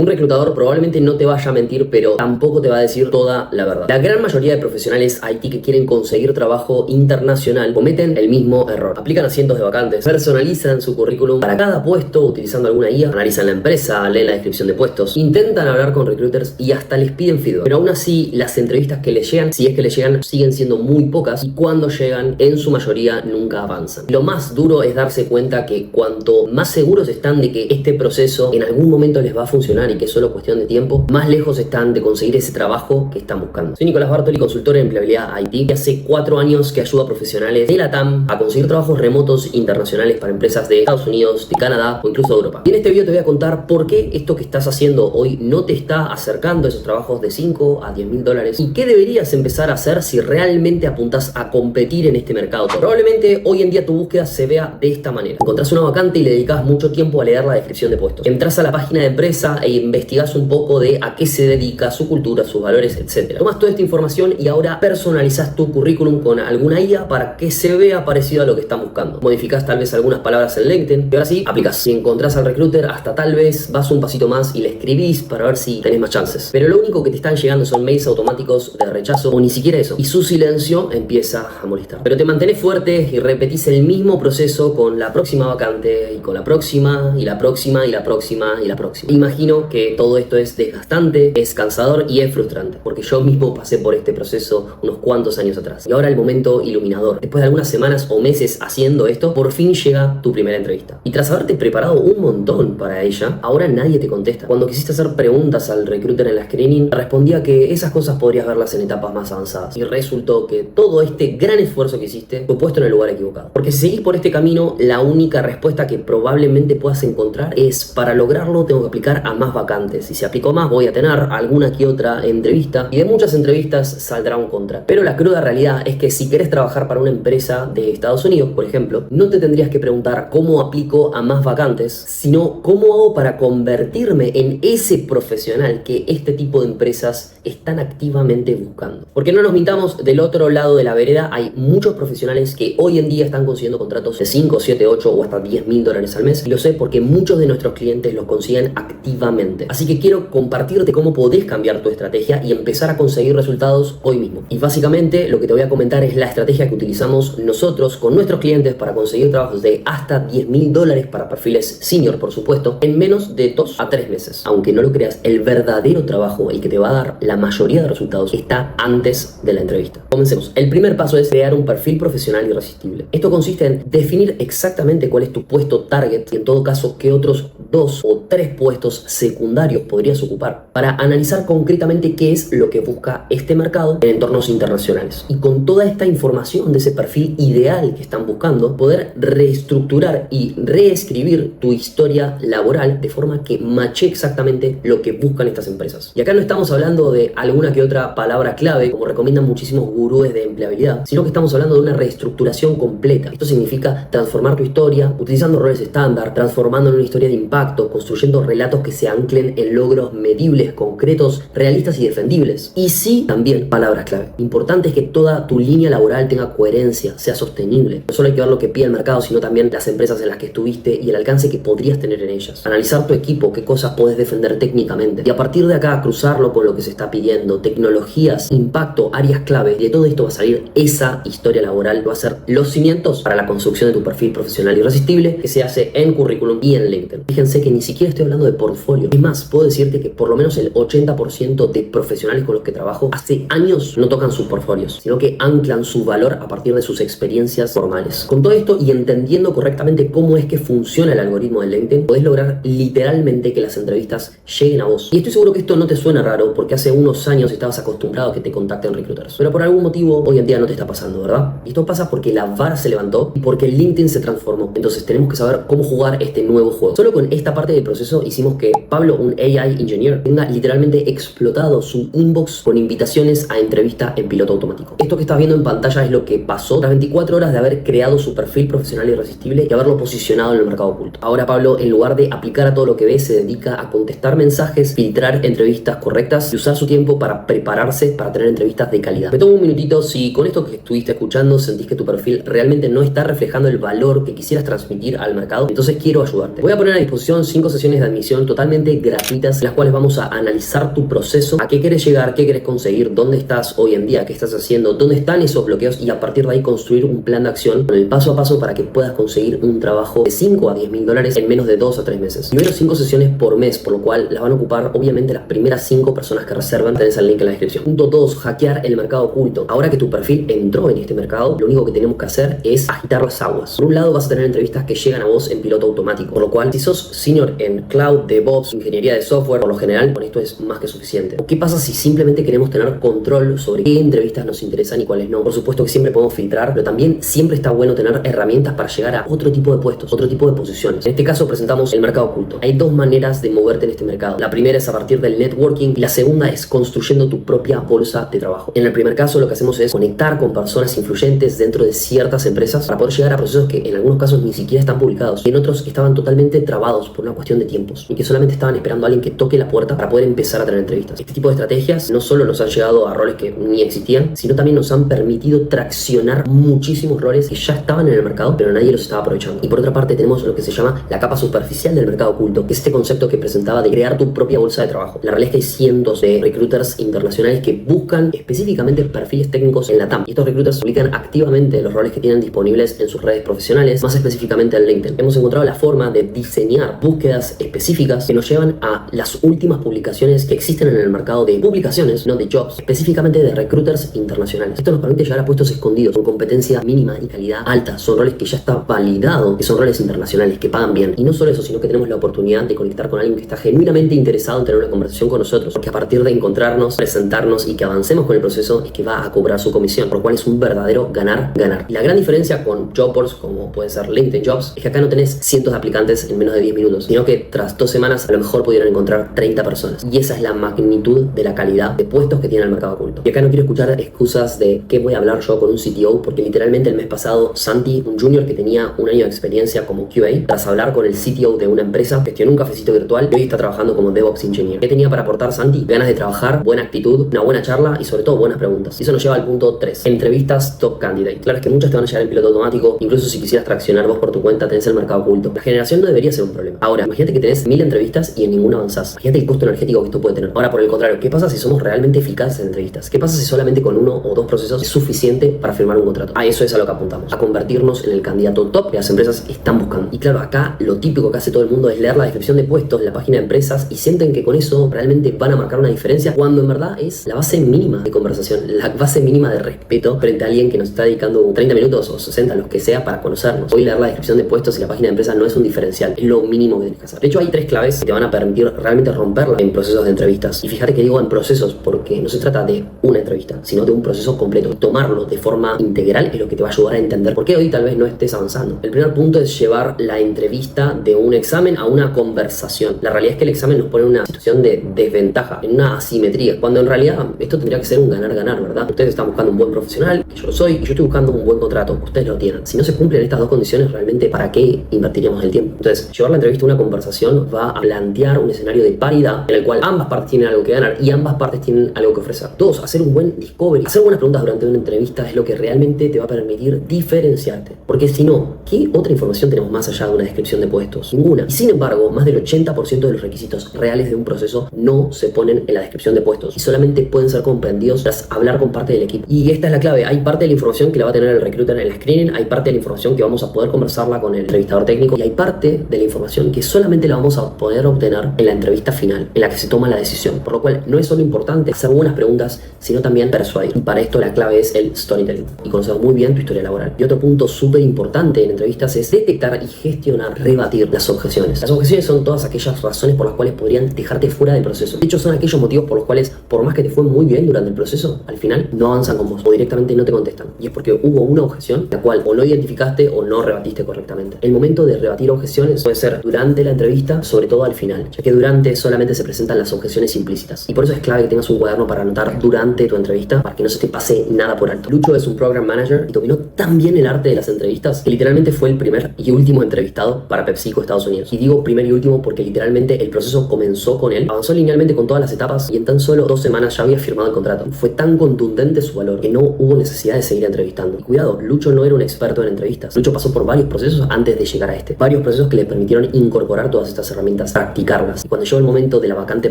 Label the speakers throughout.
Speaker 1: Un reclutador probablemente no te vaya a mentir, pero tampoco te va a decir toda la verdad. La gran mayoría de profesionales IT que quieren conseguir trabajo internacional cometen el mismo error. Aplican a cientos de vacantes, personalizan su currículum para cada puesto utilizando alguna IA, analizan la empresa, leen la descripción de puestos, intentan hablar con recruiters y hasta les piden feedback. Pero aún así, las entrevistas que les llegan, si es que les llegan, siguen siendo muy pocas y cuando llegan, en su mayoría nunca avanzan. Lo más duro es darse cuenta que cuanto más seguros están de que este proceso en algún momento les va a funcionar y que es solo cuestión de tiempo, más lejos están de conseguir ese trabajo que están buscando. Soy Nicolás Bartoli, consultor en empleabilidad IT, y hace 4 años que ayuda a profesionales de la TAM a conseguir trabajos remotos internacionales para empresas de Estados Unidos, de Canadá o incluso de Europa. Y en este video te voy a contar por qué esto que estás haciendo hoy no te está acercando a esos trabajos de 5 a 10 mil dólares y qué deberías empezar a hacer si realmente apuntas a competir en este mercado. Probablemente hoy en día tu búsqueda se vea de esta manera. Encontrás una vacante y le dedicas mucho tiempo a leer la descripción de puestos. Entrás a la página de empresa e investigás un poco de a qué se dedica, su cultura, sus valores, etc. Tomas toda esta información y ahora personalizás tu currículum con alguna IA para que se vea parecido a lo que están buscando. Modificás tal vez algunas palabras en LinkedIn y ahora sí, aplicás. Si encontrás al recruiter, hasta tal vez vas un pasito más y le escribís para ver si tenés más chances. Pero lo único que te están llegando son mails automáticos de rechazo o ni siquiera eso. Y su silencio empieza a molestar. Pero te mantenés fuerte y repetís el mismo proceso con la próxima vacante y con la próxima y la próxima y la próxima y la próxima. Imagino que todo esto es desgastante, es cansador y es frustrante, porque yo mismo pasé por este proceso unos cuantos años atrás. Y ahora el momento iluminador. Después de algunas semanas o meses haciendo esto, por fin llega tu primera entrevista. Y tras haberte preparado un montón para ella, ahora nadie te contesta. Cuando quisiste hacer preguntas al recruiter en la screening, respondía que esas cosas podrías verlas en etapas más avanzadas. Y resultó que todo este gran esfuerzo que hiciste fue puesto en el lugar equivocado. Porque si seguís por este camino, la única respuesta que probablemente puedas encontrar es: para lograrlo tengo que aplicar a más vacantes. Y si aplico más, voy a tener alguna que otra entrevista. Y de muchas entrevistas saldrá un contrato. Pero la cruda realidad es que si querés trabajar para una empresa de Estados Unidos, por ejemplo, no te tendrías que preguntar cómo aplico a más vacantes, sino cómo hago para convertirme en ese profesional que este tipo de empresas están activamente buscando. Porque no nos mintamos, del otro lado de la vereda hay muchos profesionales que hoy en día están consiguiendo contratos de 5, 7, 8 o hasta 10 mil dólares al mes. Y lo sé porque muchos de nuestros clientes los consiguen activamente. Así que quiero compartirte cómo podés cambiar tu estrategia y empezar a conseguir resultados hoy mismo. Y básicamente lo que te voy a comentar es la estrategia que utilizamos nosotros con nuestros clientes para conseguir trabajos de hasta 10 mil dólares para perfiles senior, por supuesto, en menos de 2 a 3 meses. Aunque no lo creas, el verdadero trabajo, el que te va a dar la mayoría de resultados, está antes de la entrevista. Comencemos. El primer paso es crear un perfil profesional irresistible. Esto consiste en definir exactamente cuál es tu puesto target y en todo caso qué otros 2 o 3 puestos secundarios podrías ocupar, para analizar concretamente qué es lo que busca este mercado en entornos internacionales. Y con toda esta información de ese perfil ideal que están buscando, poder reestructurar y reescribir tu historia laboral de forma que mache exactamente lo que buscan estas empresas. Y acá no estamos hablando de alguna que otra palabra clave, como recomiendan muchísimos gurúes de empleabilidad, sino que estamos hablando de una reestructuración completa. Esto significa transformar tu historia utilizando roles estándar, transformando en una historia de impacto, construyendo relatos que se anclen en logros medibles, concretos, realistas y defendibles. Y sí, también palabras clave. Importante es que toda tu línea laboral tenga coherencia, sea sostenible. No solo hay que ver lo que pide el mercado, sino también las empresas en las que estuviste y el alcance que podrías tener en ellas. Analizar tu equipo, qué cosas podés defender técnicamente. Y a partir de acá, cruzarlo con lo que se está pidiendo, tecnologías, impacto, áreas clave. Y de todo esto va a salir esa historia laboral. Va a ser los cimientos para la construcción de tu perfil profesional irresistible, que se hace en currículum y en LinkedIn. Fíjense que ni siquiera estoy hablando de portfolio. Es más, puedo decirte que por lo menos el 80% de profesionales con los que trabajo hace años no tocan sus portfolios, sino que anclan su valor a partir de sus experiencias formales. Con todo esto y entendiendo correctamente cómo es que funciona el algoritmo de LinkedIn, podés lograr literalmente que las entrevistas lleguen a vos. Y estoy seguro que esto no te suena raro, porque hace unos años estabas acostumbrado a que te contacten recruiters. Pero por algún motivo hoy en día no te está pasando, ¿verdad? Y esto pasa porque la vara se levantó y porque LinkedIn se transformó. Entonces tenemos que saber cómo jugar este nuevo juego. Solo con esta parte del proceso hicimos que Pablo, un AI engineer, tenga literalmente explotado su inbox con invitaciones a entrevista en piloto automático. Esto que estás viendo en pantalla es lo que pasó tras 24 horas de haber creado su perfil profesional irresistible y haberlo posicionado en el mercado oculto. Ahora Pablo, en lugar de aplicar a todo lo que ve, se dedica a contestar mensajes, filtrar entrevistas correctas y usar su tiempo para prepararse para tener entrevistas de calidad. Me tomo un minutito si con esto que estuviste escuchando sentís que tu perfil realmente no está reflejando el valor que quisieras transmitir al mercado. Entonces quiero ayudarte. Voy a poner a disposición 5 sesiones de admisión totalmente totalmente gratuitas, en las cuales vamos a analizar tu proceso, a qué quieres llegar, qué quieres conseguir, dónde estás hoy en día, qué estás haciendo, dónde están esos bloqueos, y a partir de ahí construir un plan de acción con el paso a paso para que puedas conseguir un trabajo de 5 a 10 mil dólares en menos de 2 a 3 meses. Primero 5 sesiones por mes, por lo cual las van a ocupar obviamente las primeras 5 personas que reservan. Tenés el link en la descripción. Punto 2, hackear el mercado oculto. Ahora que tu perfil entró en este mercado, lo único que tenemos que hacer es agitar las aguas. Por un lado vas a tener entrevistas que llegan a vos en piloto automático, por lo cual si sos senior en cloud, DevOps, ingeniería de software, por lo general con esto es más que suficiente. ¿O qué pasa si simplemente queremos tener control sobre qué entrevistas nos interesan y cuáles no? Por supuesto que siempre podemos filtrar, pero también siempre está bueno tener herramientas para llegar a otro tipo de puestos, otro tipo de posiciones. En este caso presentamos el mercado oculto. Hay dos maneras de moverte en este mercado. La primera es a partir del networking y la segunda es construyendo tu propia bolsa de trabajo. En el primer caso lo que hacemos es conectar con personas influyentes dentro de ciertas empresas para poder llegar a procesos que en algunos casos ni siquiera están publicados y en otros estaban totalmente trabados por una cuestión de tiempos y que solamente estaban esperando a alguien que toque la puerta para poder empezar a tener entrevistas. Este tipo de estrategias no solo nos han llegado a roles que ni existían, sino también nos han permitido traccionar muchísimos roles que ya estaban en el mercado pero nadie los estaba aprovechando. Y por otra parte tenemos lo que se llama la capa superficial del mercado oculto, que es este concepto que presentaba de crear tu propia bolsa de trabajo. La realidad es que hay cientos de recruiters internacionales que buscan específicamente perfiles técnicos en la TAM y estos recruiters publican activamente los roles que tienen disponibles en sus redes profesionales, más específicamente en LinkedIn. Hemos encontrado la forma de diseñar búsquedas específicas que nos llevan a las últimas publicaciones que existen en el mercado de publicaciones, no de jobs, específicamente de recruiters internacionales. Esto nos permite llegar a puestos escondidos con competencia mínima y calidad alta. Son roles que ya está validado que son roles internacionales, que pagan bien. Y no solo eso, sino que tenemos la oportunidad de conectar con alguien que está genuinamente interesado en tener una conversación con nosotros, porque a partir de encontrarnos, presentarnos y que avancemos con el proceso es que va a cobrar su comisión, por lo cual es un verdadero ganar-ganar. Y la gran diferencia con job boards como puede ser LinkedIn Jobs es que acá no tenés cientos de aplicantes en menos de 10 minutos, sino que tras 2 semanas a lo mejor pudieron encontrar 30 personas. Y esa es la magnitud de la calidad de puestos que tiene el mercado oculto. Y acá no quiero escuchar excusas de qué voy a hablar yo con un CTO, porque literalmente el mes pasado Santi, un junior que tenía un año de experiencia como QA, tras hablar con el CTO de una empresa, gestionó un cafecito virtual y hoy está trabajando como DevOps Engineer. ¿Qué tenía para aportar Santi? Ganas de trabajar, buena actitud, una buena charla y sobre todo buenas preguntas. Y eso nos lleva al punto 3, entrevistas top candidate. Claro, es que muchas te van a llegar en piloto automático, incluso si quisieras traccionar vos por tu cuenta tenés el mercado oculto. La generación no debería ser un problema. Ahora, imagínate que tenés 1000 entrevistas y en ninguna avanzás. Imagínate el costo energético que esto puede tener. Ahora, por el contrario, ¿qué pasa si somos realmente eficaces en entrevistas? ¿Qué pasa si solamente con 1 o 2 procesos es suficiente para firmar un contrato? A eso es a lo que apuntamos, a convertirnos en el candidato top que las empresas están buscando. Y claro, acá lo típico que hace todo el mundo es leer la descripción de puestos en la página de empresas y sienten que con eso realmente van a marcar una diferencia, cuando en verdad es la base mínima de conversación, la base mínima de respeto frente a alguien que nos está dedicando 30 minutos o 60, los que sea, para conocernos. Hoy leer la descripción de puestos y la página de empresas no es un diferencial, es lo mínimo que tienes que hacer. De hecho, hay 3 claves que te van a permitir realmente romperla en procesos de entrevistas. Y fíjate que digo en procesos porque no se trata de una entrevista, sino de un proceso completo. Tomarlo de forma integral es lo que te va a ayudar a entender por qué hoy tal vez no estés avanzando. El primer punto es llevar la entrevista de un examen a una conversación. La realidad es que el examen nos pone en una situación de desventaja, en una asimetría, cuando en realidad esto tendría que ser un ganar-ganar, ¿verdad? Ustedes están buscando un buen profesional, que yo lo soy, y yo estoy buscando un buen contrato, ustedes lo tienen. Si no se cumplen estas 2 condiciones, realmente ¿para qué invertiríamos el tiempo? Entonces, llevar la entrevista a una conversación va a plantear un escenario de paridad en el cual ambas partes tienen algo que ganar y ambas partes tienen algo que ofrecer. 2, hacer un buen discovery. Hacer buenas preguntas durante una entrevista es lo que realmente te va a permitir diferenciarte. Porque si no, ¿qué otra información tenemos más allá de una descripción de puestos? Ninguna. Y sin embargo, más del 80% de los requisitos reales de un proceso no se ponen en la descripción de puestos y solamente pueden ser comprendidos tras hablar con parte del equipo. Y esta es la clave. Hay parte de la información que la va a tener el recruiter en el screening, hay parte de la información que vamos a poder conversarla con el entrevistador técnico y hay parte de la información que solamente la vamos a poder obtener en la entrevista final, en la que se toma la decisión. Por lo cual no es solo importante hacer buenas preguntas, sino también persuadir. Y para esto la clave es el storytelling y conocer muy bien tu historia laboral. Y otro punto súper importante en entrevistas es detectar y gestionar, rebatir las objeciones. Las objeciones son todas aquellas razones por las cuales podrían dejarte fuera del proceso. De hecho, son aquellos motivos por los cuales, por más que te fue muy bien durante el proceso, al final no avanzan con vos o directamente no te contestan. Y es porque hubo una objeción la cual o no identificaste o no rebatiste correctamente. El momento de rebatir objeciones puede ser durante la entrevista, sobre todo al final, ya que durante solamente se presentan las objeciones implícitas. Y por eso es clave que tengas un cuaderno para anotar durante tu entrevista, para que no se te pase nada por alto. Lucho es un program manager y dominó tan bien el arte de las entrevistas que literalmente fue el primer y último entrevistado para PepsiCo Estados Unidos. Y digo primer y último porque literalmente el proceso comenzó con él, avanzó linealmente con todas las etapas y en tan solo 2 semanas ya había firmado el contrato. Fue tan contundente su valor que no hubo necesidad de seguir entrevistando. Y cuidado, Lucho no era un experto en entrevistas. Lucho pasó por varios procesos antes de llegar a este. Varios procesos que le permitieron incorporar todas estas herramientas, practicarlas. Y cuando llegó el momento de la vacante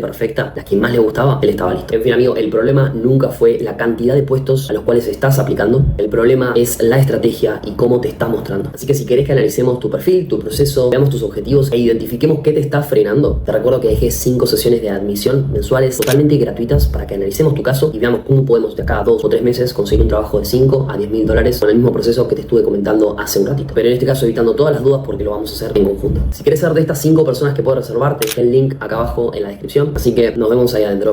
Speaker 1: perfecta, la que más le gustaba, él estaba listo. En fin, amigo, el problema nunca fue la cantidad de puestos a los cuales estás aplicando. El problema es la estrategia y cómo te estás mostrando. Así que si querés que analicemos tu perfil, tu proceso, veamos tus objetivos e identifiquemos qué te está frenando, te recuerdo que dejé 5 sesiones de admisión mensuales totalmente gratuitas para que analicemos tu caso y veamos cómo podemos de acá a 2 o 3 meses conseguir un trabajo de 5 a 10 mil dólares con el mismo proceso que te estuve comentando hace un ratito. Pero en este caso evitando todas las dudas porque lo vamos a hacer en conjunto. Si querés ser de estas 5 personas que puedo reservar, te dejé el link acá abajo en la descripción. Así que nos vemos ahí adentro.